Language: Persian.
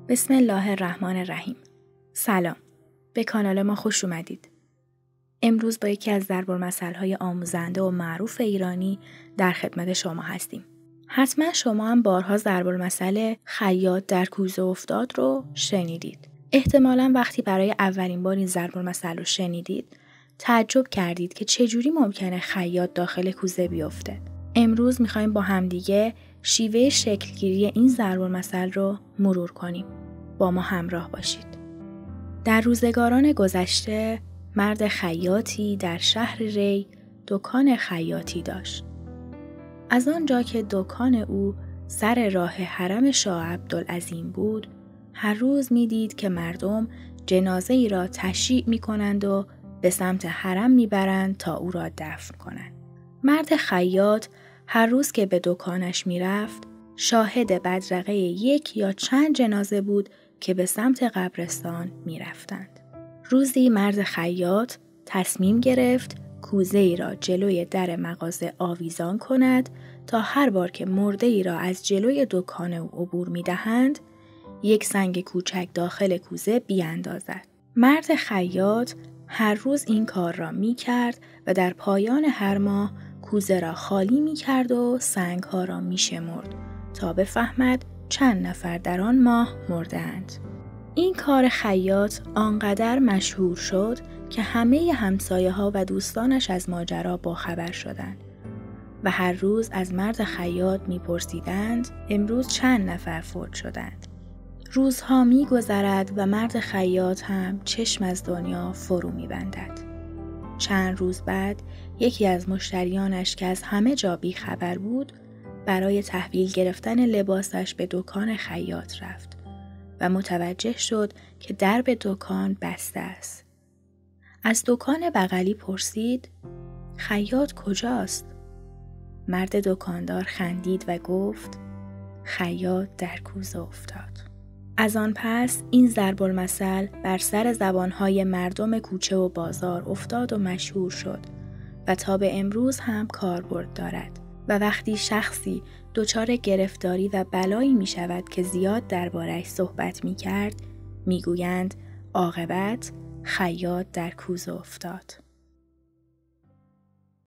بسم الله الرحمن الرحیم. سلام. به کانال ما خوش اومدید. امروز با یکی از ضرب‌المثل‌های آموزنده و معروف ایرانی در خدمت شما هستیم. حتما شما هم بارها ضرب‌المثل خیاط در کوزه افتاد رو شنیدید. احتمالاً وقتی برای اولین بار این ضرب‌المثل رو شنیدید، تعجب کردید که چجوری ممکنه خیاط داخل کوزه بیفته. امروز می‌خوایم با همدیگه شیوه شکلگیری این ضرب‌المثل رو مرور کنیم. با ما همراه باشید. در روزگاران گذشته مرد خیاطی در شهر ری دکان خیاطی داشت. از آنجا که دکان او سر راه حرم شاه عبدالعظیم بود، هر روز می‌دید که مردم جنازه ای را تشییع می‌کنند و به سمت حرم می‌برند تا او را دفن کنند. مرد خیاط هر روز که به دکانش می‌رفت، شاهد بدرقه یک یا چند جنازه بود که به سمت قبرستان می‌رفتند. روزی مرد خیاط تصمیم گرفت کوزه ای را جلوی در مغازه آویزان کند تا هر بار که مرده ای را از جلوی دکان او عبور می‌دهند، یک سنگ کوچک داخل کوزه بیاندازد. مرد خیاط هر روز این کار را می‌کرد و در پایان هر ماه کوزه را خالی می‌کرد و سنگ‌ها را می‌شمرد تا بفهمد چند نفر در آن ماه مردند. این کار خیاط آنقدر مشهور شد که همه همسایه‌ها و دوستانش از ماجرا باخبر شدند و هر روز از مرد خیاط می‌پرسیدند امروز چند نفر فوت شدند. روزها می‌گذرد و مرد خیاط هم چشم از دنیا فرو می‌بندد. چند روز بعد یکی از مشتریانش که از همه جا بیخبر بود برای تحویل گرفتن لباسش به دکان خیاط رفت و متوجه شد که درب دکان بسته است. از دکان بغلی پرسید خیاط کجاست؟ مرد دکاندار خندید و گفت خیاط در کوزه افتاد. از آن پس این ضرب‌المثل بر سر زبانهای مردم کوچه و بازار افتاد و مشهور شد و تا به امروز هم کاربرد دارد. و وقتی شخصی دچار گرفتاری و بلایی می شود که زیاد درباره‌اش صحبت می کرد، می گویند عاقبت خیاط در کوزه افتاد.